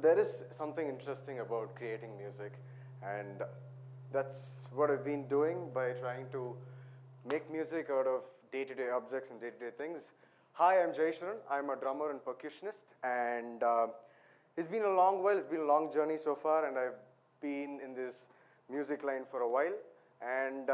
there is something interesting about creating music, and that's what I've been doing by trying to make music out of day-to-day objects and day-to-day things. Hi, I'm Jaysharan. I'm a drummer and percussionist, and it's been a long while. It's been a long journey so far, and I've been in this music line for a while. And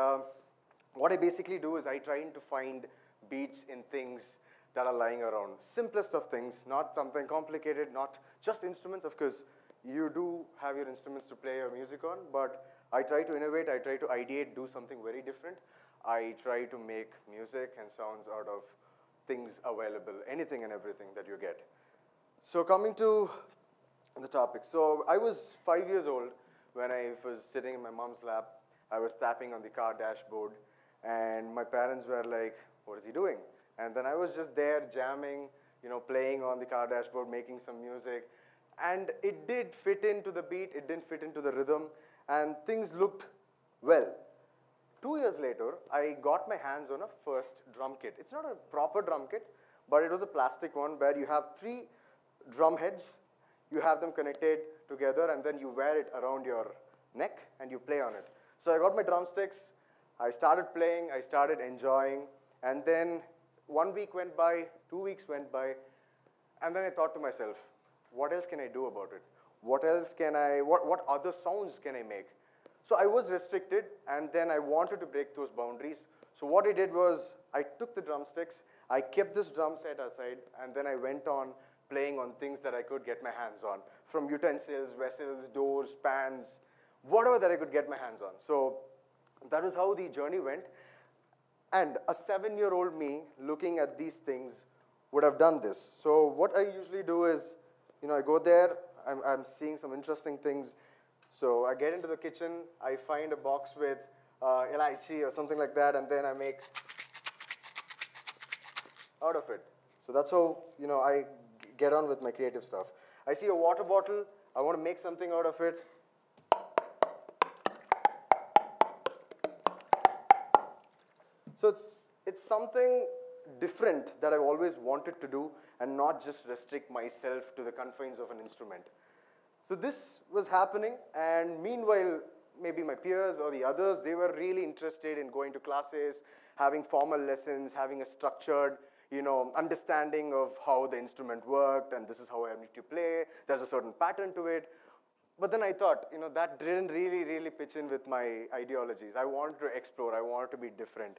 what I basically do is I try to find beats in things that are lying around. Simplest of things, not something complicated, not just instruments. Of course, you do have your instruments to play your music on, but I try to innovate, I try to ideate, do something very different. I try to make music and sounds out of things available, anything and everything that you get. So coming to the topic. So I was 5 years old when I was sitting in my mom's lap. I was tapping on the car dashboard, and my parents were like, what is he doing? And then I was just there jamming, playing on the car dashboard, making some music. And it did fit into the beat, it didn't fit into the rhythm, and things looked well. 2 years later, I got my hands on a first drum kit. It's not a proper drum kit, but it was a plastic one where you have 3 drum heads, you have them connected together, and then you wear it around your neck, and you play on it. So I got my drumsticks, I started playing, I started enjoying, and then 1 week went by, 2 weeks went by, and then I thought to myself, what else can I do about it? What other sounds can I make? So I was restricted, and then I wanted to break those boundaries. So what I did was, I took the drumsticks, I kept this drum set aside, and then I went on playing on things that I could get my hands on, from utensils, vessels, doors, pans, whatever that I could get my hands on. So that is how the journey went. And a 7-year-old me looking at these things would have done this. So what I usually do is, I go there, I'm seeing some interesting things. So I get into the kitchen, I find a box with elaichi or something like that, and then I make out of it. So that's how, I get on with my creative stuff. I see a water bottle, I want to make something out of it. So it's something different that I've always wanted to do and not just restrict myself to the confines of an instrument. So this was happening, and meanwhile, maybe my peers or the others, they were really interested in going to classes, having formal lessons, having a structured, understanding of how the instrument worked, and this is how I need to play. There's a certain pattern to it. But then I thought, that didn't really pitch in with my ideologies. I wanted to explore. I wanted to be different.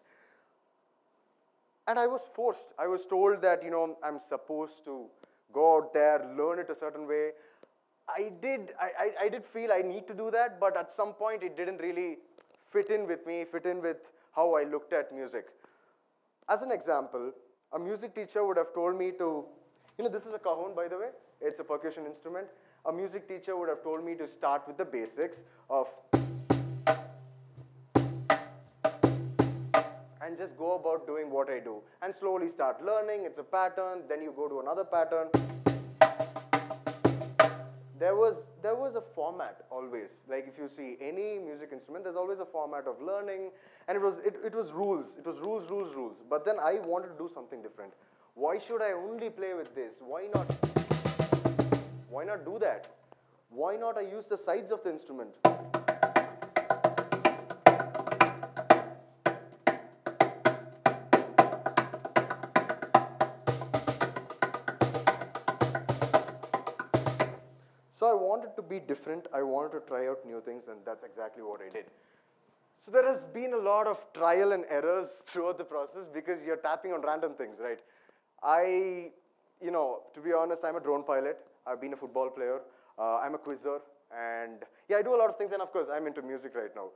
And I was forced. I was told that, I'm supposed to go out there, learn it a certain way. I did feel I need to do that, but at some point it didn't really fit in with me, fit in with how I looked at music. As an example, a music teacher would have told me to, this is a cajon, by the way. It's a percussion instrument. A music teacher would have told me to start with the basics of, and just go about doing what I do, and slowly start learning. It's a pattern, then you go to another pattern. There was a format always. Like if you see any music instrument, there's always a format of learning, and it was rules. It was rules. But then I wanted to do something different. Why should I only play with this? Why not do that? Why not I use the sides of the instrument? So I wanted to be different. I wanted to try out new things, and that's exactly what I did. So there has been a lot of trial and errors throughout the process because you're tapping on random things, right? To be honest, I'm a drone pilot. I've been a football player. I'm a quizzer. And yeah, I do a lot of things, and of course, I'm into music right now.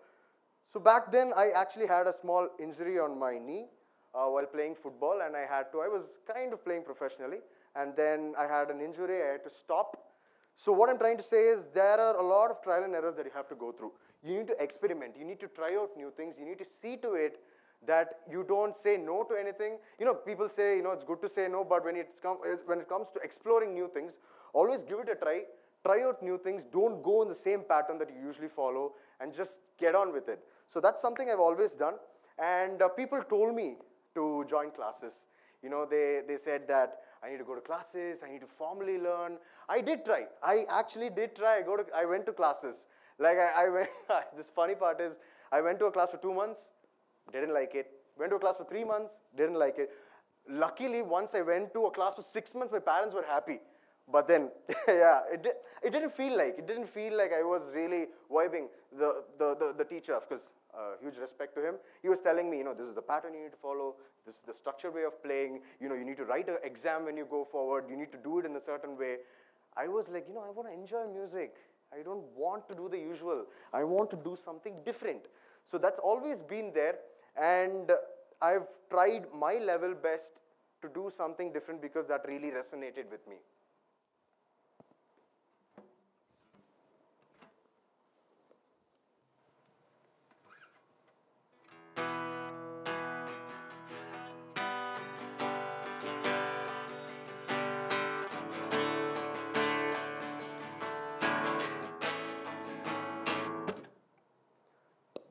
So back then, I actually had a small injury on my knee while playing football, and I was kind of playing professionally, and then I had an injury. I had to stop. So what I'm trying to say is there are a lot of trial and errors that you have to go through. You need to experiment. You need to try out new things. You need to see to it that you don't say no to anything. People say, it's good to say no, but when it comes to exploring new things, always give it a try. Try out new things. Don't go in the same pattern that you usually follow, and just get on with it. So that's something I've always done. And people told me to join classes. You know, they said that I need to go to classes, I need to formally learn. I did try. I actually did try. I went to classes. Like I went, this funny part is, I went to a class for 2 months, didn't like it. Went to a class for 3 months, didn't like it. Luckily, once I went to a class for 6 months, my parents were happy. But then, yeah, it didn't feel like I was really vibing the teacher, because huge respect to him. He was telling me, you know, this is the pattern you need to follow, this is the structured way of playing, you know, you need to write an exam when you go forward, you need to do it in a certain way. I was like, you know, I want to enjoy music. I don't want to do the usual. I want to do something different. So that's always been there, and I've tried my level best to do something different because that really resonated with me.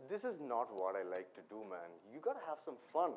This is not what I like to do, man. You gotta have some fun.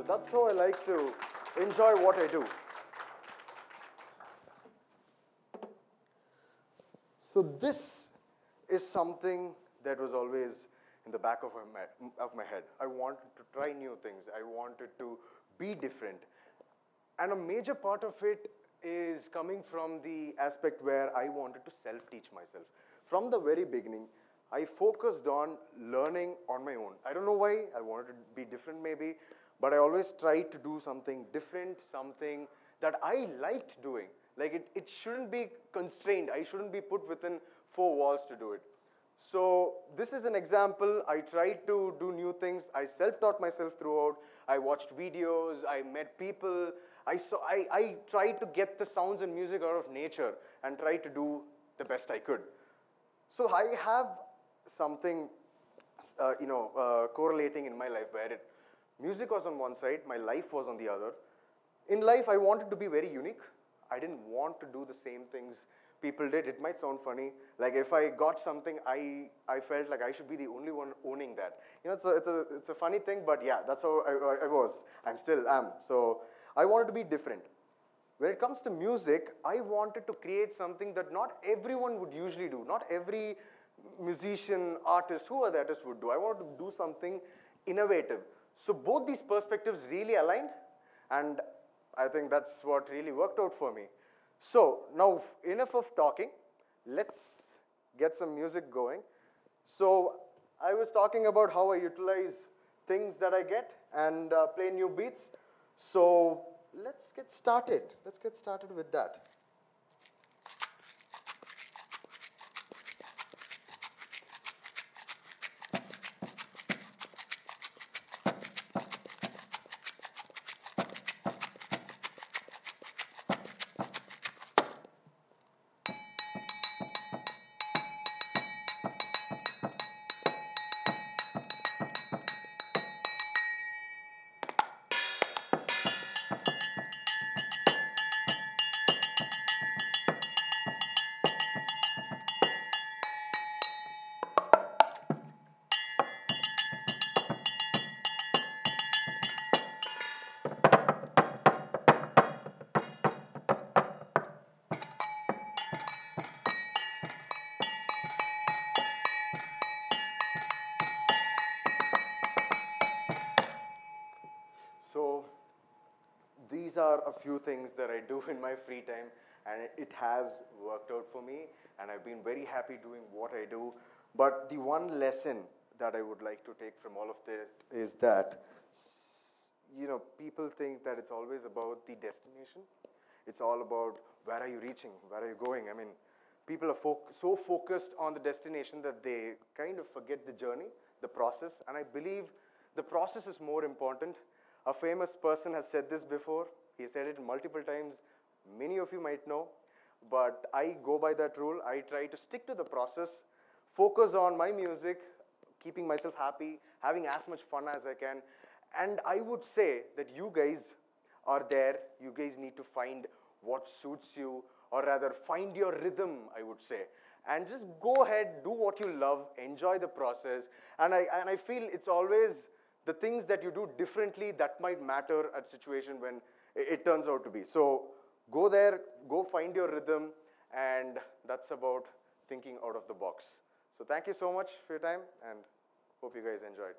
So that's how I like to enjoy what I do. So this is something that was always in the back of my head. I wanted to try new things. I wanted to be different. And a major part of it is coming from the aspect where I wanted to self-teach myself. From the very beginning, I focused on learning on my own. I don't know why. I wanted to be different maybe. But I always tried to do something different, something that I liked doing. Like it shouldn't be constrained. I shouldn't be put within 4 walls to do it. So this is an example. I tried to do new things. I self-taught myself throughout. I watched videos. I met people. I tried to get the sounds and music out of nature and tried to do the best I could. So I have something, correlating in my life where music was on one side, my life was on the other. In life, I wanted to be very unique. I didn't want to do the same things people did. It might sound funny. Like if I got something, I felt like I should be the only one owning that. You know, it's a funny thing, but yeah, that's how I was. I still am. So I wanted to be different. When it comes to music, I wanted to create something that not everyone would usually do. Not every musician, artist, whoever the artist would do. I wanted to do something innovative. So both these perspectives really aligned, and I think that's what really worked out for me. So now, enough of talking. Let's get some music going. So I was talking about how I utilize things that I get and play new beats. So let's get started. Let's get started with that. these are a few things that I do in my free time, and it has worked out for me, and I've been very happy doing what I do. But the one lesson that I would like to take from all of this is that, people think that it's always about the destination. It's all about where are you reaching, where are you going. I mean, people are so focused on the destination that they kind of forget the journey, the process, and I believe the process is more important. A famous person has said this before. He said it multiple times. Many of you might know, but I go by that rule. I try to stick to the process, focus on my music, keeping myself happy, having as much fun as I can. And I would say that you guys are there. You guys need to find what suits you, or rather find your rhythm, I would say. And just go ahead, do what you love, enjoy the process. And I feel it's always the things that you do differently that might matter at situation when it turns out to be. So go there, go find your rhythm, and that's about thinking out of the box. So thank you so much for your time, and hope you guys enjoyed.